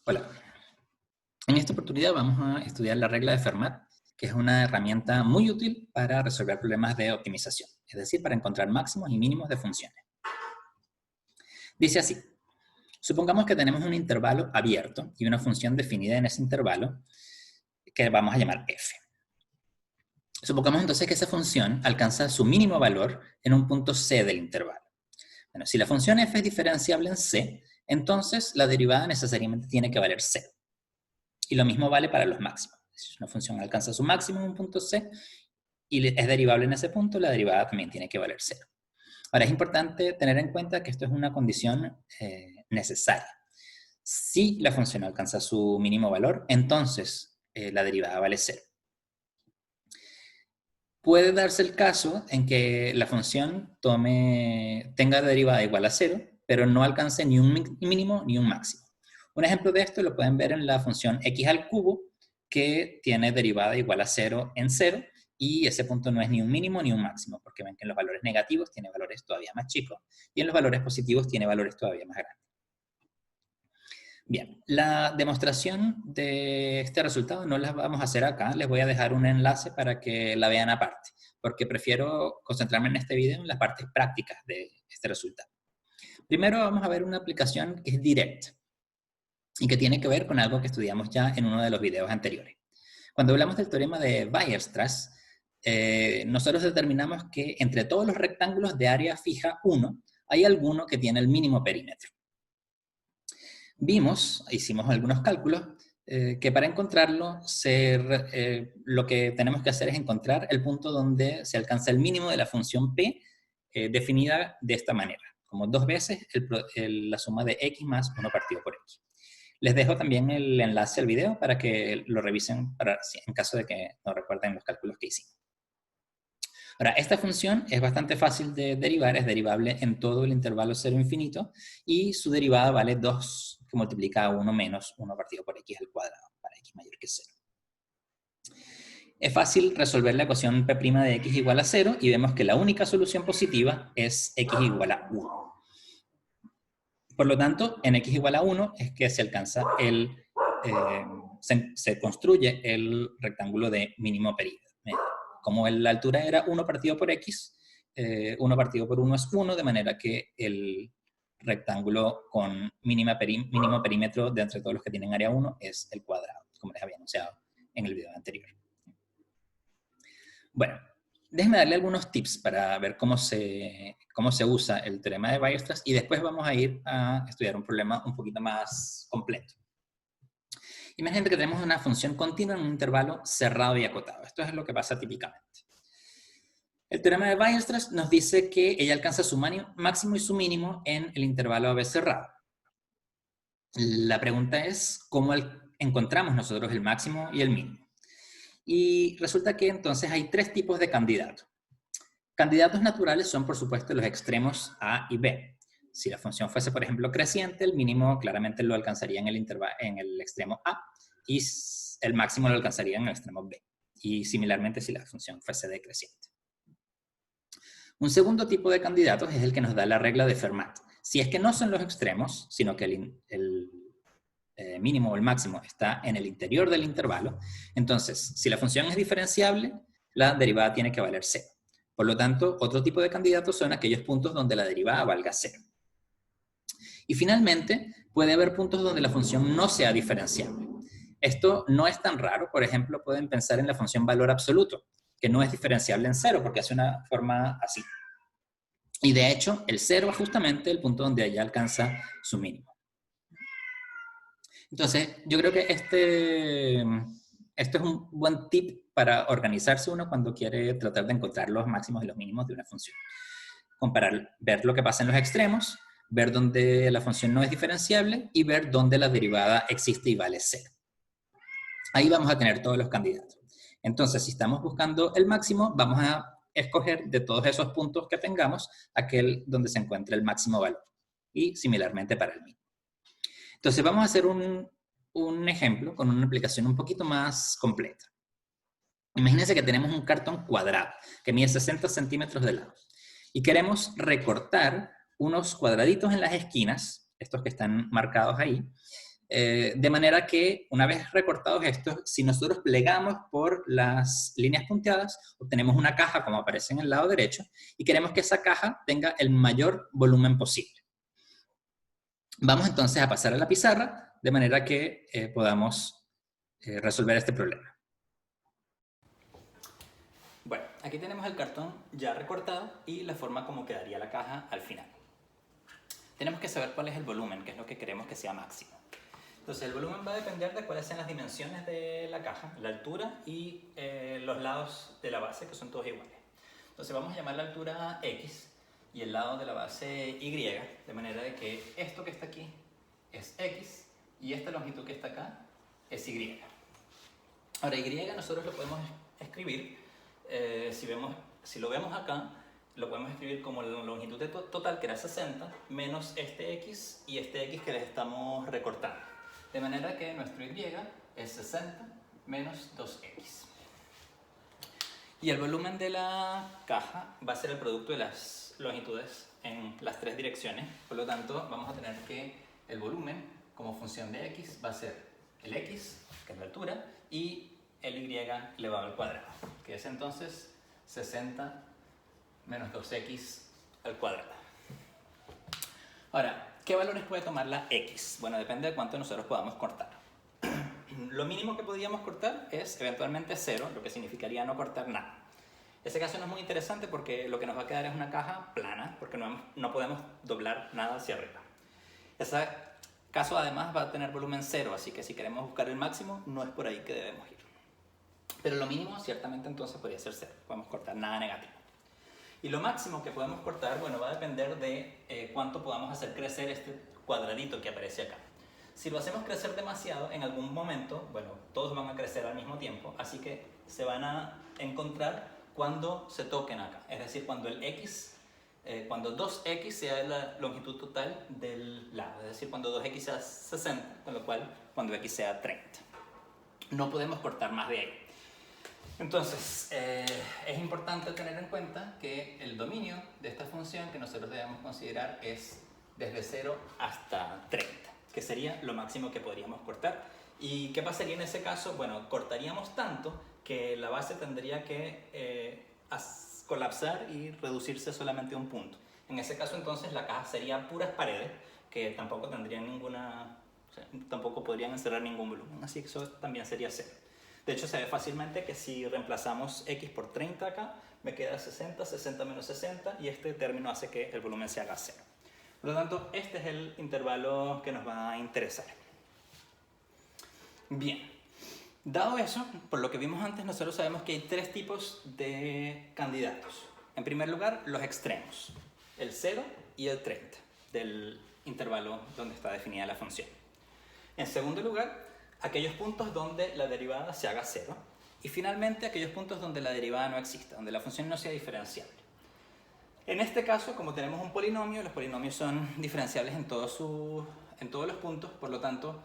Hola, en esta oportunidad vamos a estudiar la regla de Fermat, que es una herramienta muy útil para resolver problemas de optimización, es decir, para encontrar máximos y mínimos de funciones. Dice así: supongamos que tenemos un intervalo abierto y una función definida en ese intervalo que vamos a llamar f. Supongamos entonces que esa función alcanza su mínimo valor en un punto c del intervalo. Bueno, si la función f es diferenciable en c, entonces la derivada necesariamente tiene que valer 0. Y lo mismo vale para los máximos. Si una función alcanza su máximo en un punto c y es derivable en ese punto, la derivada también tiene que valer 0. Ahora, es importante tener en cuenta que esto es una condición necesaria. Si la función alcanza su mínimo valor, entonces la derivada vale 0. Puede darse el caso en que la función tenga derivada igual a 0, pero no alcance ni un mínimo ni un máximo. Un ejemplo de esto lo pueden ver en la función x al cubo, que tiene derivada igual a 0 en 0, y ese punto no es ni un mínimo ni un máximo, porque ven que en los valores negativos tiene valores todavía más chicos, y en los valores positivos tiene valores todavía más grandes. Bien, la demostración de este resultado no la vamos a hacer acá, les voy a dejar un enlace para que la vean aparte, porque prefiero concentrarme en este video en las partes prácticas de este resultado. Primero vamos a ver una aplicación que es directa y que tiene que ver con algo que estudiamos ya en uno de los videos anteriores. Cuando hablamos del teorema de Weierstrass, nosotros determinamos que entre todos los rectángulos de área fija 1, hay alguno que tiene el mínimo perímetro. Hicimos algunos cálculos, que para encontrarlo, lo que tenemos que hacer es encontrar el punto donde se alcanza el mínimo de la función p, definida de esta manera, como 2 veces la suma de x más 1 partido por x. Les dejo también el enlace al video para que lo revisen en caso de que no recuerden los cálculos que hicimos. Ahora, esta función es bastante fácil de derivar, es derivable en todo el intervalo 0 infinito, y su derivada vale 2, que multiplica a 1 menos 1 partido por x al cuadrado, para x mayor que 0. Es fácil resolver la ecuación p' de x igual a 0, y vemos que la única solución positiva es x igual a 1. Por lo tanto, en x igual a 1 es que se alcanza se construye el rectángulo de mínimo perímetro. Como la altura era 1 partido por x, 1 partido por 1 es 1, de manera que el rectángulo con mínimo perímetro de entre todos los que tienen área 1 es el cuadrado, como les había anunciado en el video anterior. Bueno, déjenme darle algunos tips para ver cómo se usa el teorema de Weierstrass, y después vamos a ir a estudiar un problema un poquito más completo. Imagínate que tenemos una función continua en un intervalo cerrado y acotado. Esto es lo que pasa típicamente. El teorema de Weierstrass nos dice que ella alcanza su máximo y su mínimo en el intervalo AB cerrado. La pregunta es, ¿cómo encontramos nosotros el máximo y el mínimo? Y resulta que entonces hay 3 tipos de candidatos. Candidatos naturales son, por supuesto, los extremos A y B. Si la función fuese, por ejemplo, creciente, el mínimo claramente lo alcanzaría en el extremo A, y el máximo lo alcanzaría en el extremo B. Y similarmente si la función fuese decreciente. Un segundo tipo de candidatos es el que nos da la regla de Fermat. Si es que no son los extremos, sino que el mínimo o el máximo está en el interior del intervalo, entonces, si la función es diferenciable, la derivada tiene que valer 0. Por lo tanto, otro tipo de candidatos son aquellos puntos donde la derivada valga 0. Y finalmente, puede haber puntos donde la función no sea diferenciable. Esto no es tan raro. Por ejemplo, pueden pensar en la función valor absoluto, que no es diferenciable en 0 porque hace una forma así. Y de hecho, el 0 es justamente el punto donde ella alcanza su mínimo. Entonces, yo creo que esto es un buen tip para organizarse uno cuando quiere tratar de encontrar los máximos y los mínimos de una función. Ver lo que pasa en los extremos, ver dónde la función no es diferenciable y ver dónde la derivada existe y vale 0. Ahí vamos a tener todos los candidatos. Entonces, si estamos buscando el máximo, vamos a escoger de todos esos puntos que tengamos aquel donde se encuentre el máximo valor. Y similarmente para el mínimo. Entonces, vamos a hacer un ejemplo con una aplicación un poquito más completa. Imagínense que tenemos un cartón cuadrado que mide 60 centímetros de lado. Y queremos recortar unos cuadraditos en las esquinas, estos que están marcados ahí, De manera que una vez recortados estos, si nosotros plegamos por las líneas punteadas, obtenemos una caja como aparece en el lado derecho y queremos que esa caja tenga el mayor volumen posible. Vamos entonces a pasar a la pizarra de manera que podamos resolver este problema. Bueno, aquí tenemos el cartón ya recortado y la forma como quedaría la caja al final. Tenemos que saber cuál es el volumen, que es lo que queremos que sea máximo. Entonces el volumen va a depender de cuáles sean las dimensiones de la caja, la altura y los lados de la base, que son todos iguales. Entonces vamos a llamar la altura X y el lado de la base Y, de manera de que esto que está aquí es X y esta longitud que está acá es Y. Ahora Y nosotros lo podemos escribir, si lo vemos acá, lo podemos escribir como la longitud total, que era 60, menos este X y este X que les estamos recortando. De manera que nuestro Y es 60 menos 2X. Y el volumen de la caja va a ser el producto de las longitudes en las tres direcciones. Por lo tanto, vamos a tener que el volumen como función de X va a ser el X, que es la altura, y el Y elevado al cuadrado, que es entonces 60 menos 2X al cuadrado. Ahora, ¿qué valores puede tomar la X? Bueno, depende de cuánto nosotros podamos cortar. Lo mínimo que podríamos cortar es eventualmente 0, lo que significaría no cortar nada. Ese caso no es muy interesante porque lo que nos va a quedar es una caja plana, porque no podemos doblar nada hacia arriba. Ese caso además va a tener volumen 0, así que si queremos buscar el máximo, no es por ahí que debemos ir. Pero lo mínimo ciertamente entonces podría ser 0, podemos cortar nada negativo. Y lo máximo que podemos cortar, bueno, va a depender de cuánto podamos hacer crecer este cuadradito que aparece acá. Si lo hacemos crecer demasiado, en algún momento, bueno, todos van a crecer al mismo tiempo, así que se van a encontrar cuando se toquen acá. Es decir, cuando el X, cuando 2X sea la longitud total del lado. Es decir, cuando 2X sea 60, con lo cual cuando X sea 30. No podemos cortar más de ahí. Entonces, es importante tener en cuenta que el dominio de esta función que nosotros debemos considerar es desde 0 hasta 30, que sería lo máximo que podríamos cortar. ¿Y qué pasaría en ese caso? Bueno, cortaríamos tanto que la base tendría que colapsar y reducirse solamente a un punto. En ese caso, entonces, la caja sería puras paredes que tampoco tendrían ninguna, o sea, tampoco podrían encerrar ningún volumen, así que eso también sería 0. De hecho, se ve fácilmente que si reemplazamos X por 30 acá, me queda 60, 60 menos 60, y este término hace que el volumen se haga 0. Por lo tanto, este es el intervalo que nos va a interesar. Bien, dado eso, por lo que vimos antes, nosotros sabemos que hay tres tipos de candidatos. En primer lugar, los extremos, el 0 y el 30 del intervalo donde está definida la función. En segundo lugar, aquellos puntos donde la derivada se haga 0. Y finalmente, aquellos puntos donde la derivada no exista, donde la función no sea diferenciable. En este caso, como tenemos un polinomio, los polinomios son diferenciables en todos los puntos, por lo tanto,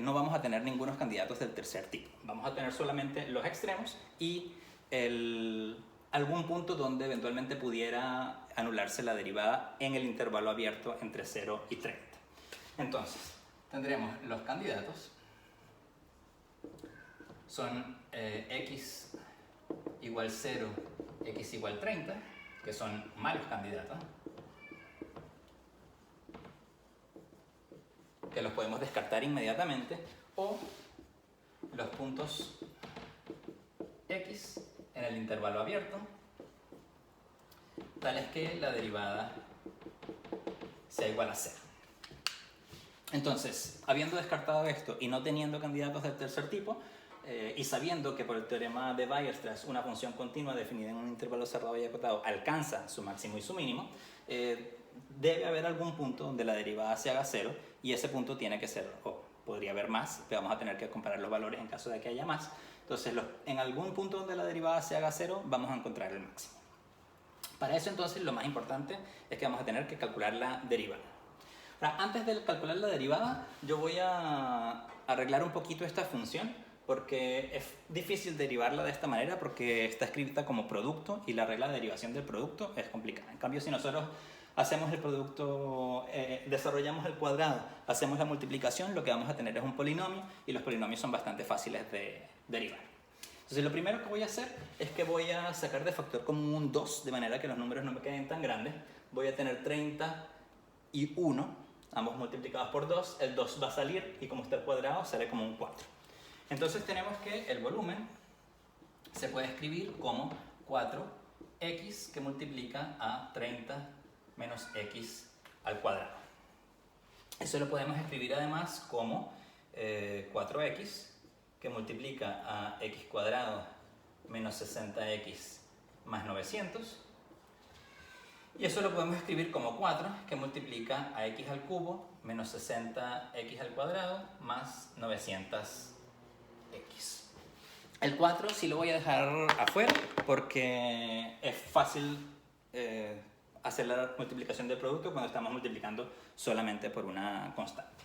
no vamos a tener ningunos candidatos del tercer tipo. Vamos a tener solamente los extremos y algún punto donde eventualmente pudiera anularse la derivada en el intervalo abierto entre 0 y 30. Entonces, tendremos los candidatos. Son X igual 0, X igual 30, que son malos candidatos, que los podemos descartar inmediatamente, o los puntos X en el intervalo abierto, tales que la derivada sea igual a 0. Entonces, habiendo descartado esto y no teniendo candidatos del tercer tipo, y sabiendo que por el teorema de Weierstrass una función continua definida en un intervalo cerrado y acotado alcanza su máximo y su mínimo, debe haber algún punto donde la derivada se haga 0, y ese punto tiene que ser, o podría haber más, pero vamos a tener que comparar los valores en caso de que haya más. Entonces, en algún punto donde la derivada se haga 0, vamos a encontrar el máximo. Para eso, entonces, lo más importante es que vamos a tener que calcular la derivada. Ahora, antes de calcular la derivada, yo voy a arreglar un poquito esta función, porque es difícil derivarla de esta manera porque está escrita como producto y la regla de derivación del producto es complicada. En cambio, si nosotros hacemos el producto, desarrollamos el cuadrado, hacemos la multiplicación, lo que vamos a tener es un polinomio y los polinomios son bastante fáciles de derivar. Entonces lo primero que voy a hacer es que voy a sacar de factor común un 2, de manera que los números no me queden tan grandes. Voy a tener 30 y 1, ambos multiplicados por 2, el 2 va a salir y como está el cuadrado sale como un 4. Entonces tenemos que el volumen se puede escribir como 4x que multiplica a 30 menos x al cuadrado. Eso lo podemos escribir además como 4x que multiplica a x cuadrado menos 60x más 900. Y eso lo podemos escribir como 4 que multiplica a x al cubo menos 60x al cuadrado más 900x. El 4 sí lo voy a dejar afuera porque es fácil hacer la multiplicación del producto cuando estamos multiplicando solamente por una constante.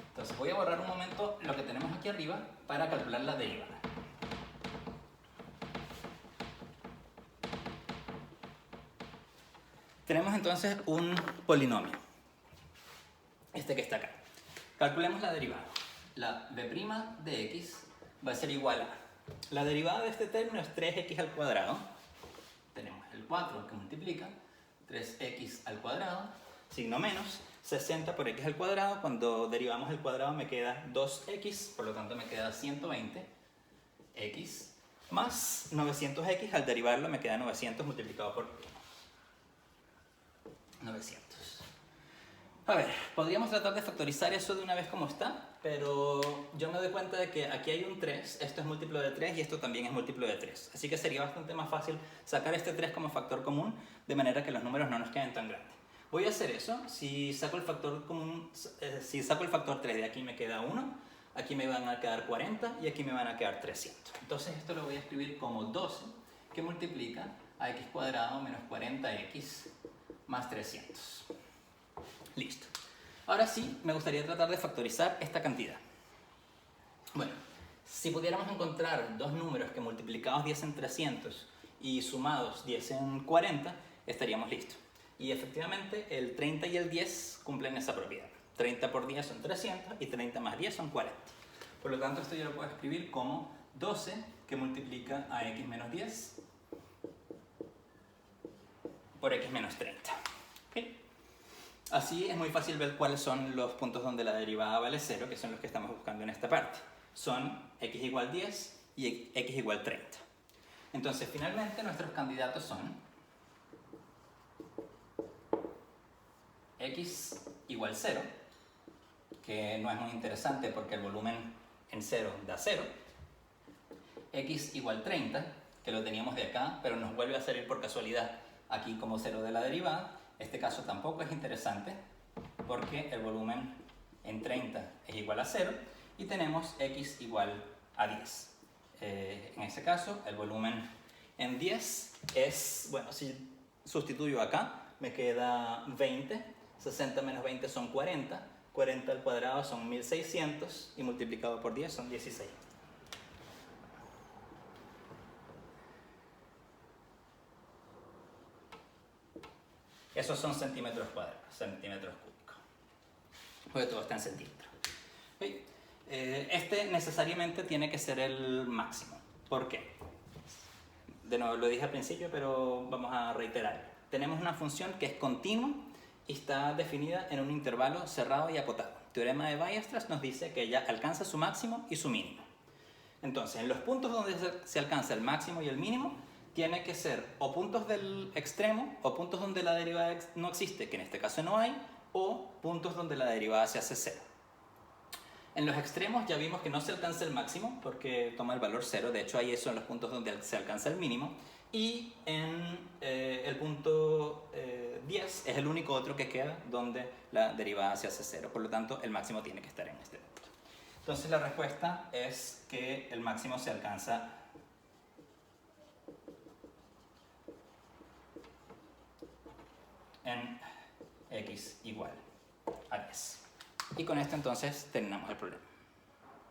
Entonces voy a borrar un momento lo que tenemos aquí arriba para calcular la derivada. Tenemos entonces un polinomio, este que está acá. Calculemos la derivada. La b' de x va a ser igual a... La derivada de este término es 3x al cuadrado. Tenemos el 4 que multiplica 3x al cuadrado, signo menos, 60 por x al cuadrado. Cuando derivamos el cuadrado me queda 2x, por lo tanto me queda 120x más 900x. Al derivarlo me queda 900 multiplicado por 900. A ver, podríamos tratar de factorizar eso de una vez como está, pero yo me doy cuenta de que aquí hay un 3, esto es múltiplo de 3 y esto también es múltiplo de 3. Así que sería bastante más fácil sacar este 3 como factor común, de manera que los números no nos queden tan grandes. Voy a hacer eso, si saco el factor común, si saco el factor 3 de aquí me queda 1, aquí me van a quedar 40 y aquí me van a quedar 300. Entonces esto lo voy a escribir como 12 que multiplica a x cuadrado menos 40x más 300. Listo. Ahora sí, me gustaría tratar de factorizar esta cantidad. Bueno, si pudiéramos encontrar dos números que multiplicados diesen 300 y sumados diesen 40, estaríamos listos. Y efectivamente, el 30 y el 10 cumplen esa propiedad. 30 por 10 son 300 y 30 más 10 son 40. Por lo tanto, esto yo lo puedo escribir como 12 que multiplica a x menos 10 por x menos 30. ¿Okay? Así es muy fácil ver cuáles son los puntos donde la derivada vale 0, que son los que estamos buscando en esta parte. Son x igual 10 y x igual 30. Entonces, finalmente, nuestros candidatos son x igual 0, que no es muy interesante porque el volumen en 0 da 0. X igual 30, que lo teníamos de acá, pero nos vuelve a salir por casualidad aquí como 0 de la derivada. Este caso tampoco es interesante porque el volumen en 30 es igual a 0 y tenemos x igual a 10. En ese caso, el volumen en 10 es, bueno, si sustituyo acá, me queda 20, 60 menos 20 son 40, 40 al cuadrado son 1600 y multiplicado por 10 son 16. Esos son centímetros cuadrados, centímetros cúbicos. Porque todo está en centímetros. ¿Okay? Este necesariamente tiene que ser el máximo. ¿Por qué? De nuevo, lo dije al principio, pero vamos a reiterar. Tenemos una función que es continua y está definida en un intervalo cerrado y acotado. El teorema de Weierstrass nos dice que ella alcanza su máximo y su mínimo. Entonces, en los puntos donde se alcanza el máximo y el mínimo, tiene que ser o puntos del extremo o puntos donde la derivada no existe, que en este caso no hay, o puntos donde la derivada se hace 0. En los extremos ya vimos que no se alcanza el máximo porque toma el valor 0, de hecho ahí son los puntos donde se alcanza el mínimo, y en el punto 10 es el único otro que queda donde la derivada se hace 0, por lo tanto el máximo tiene que estar en este punto. Entonces la respuesta es que el máximo se alcanza en x igual a 10. Y con esto entonces terminamos el problema.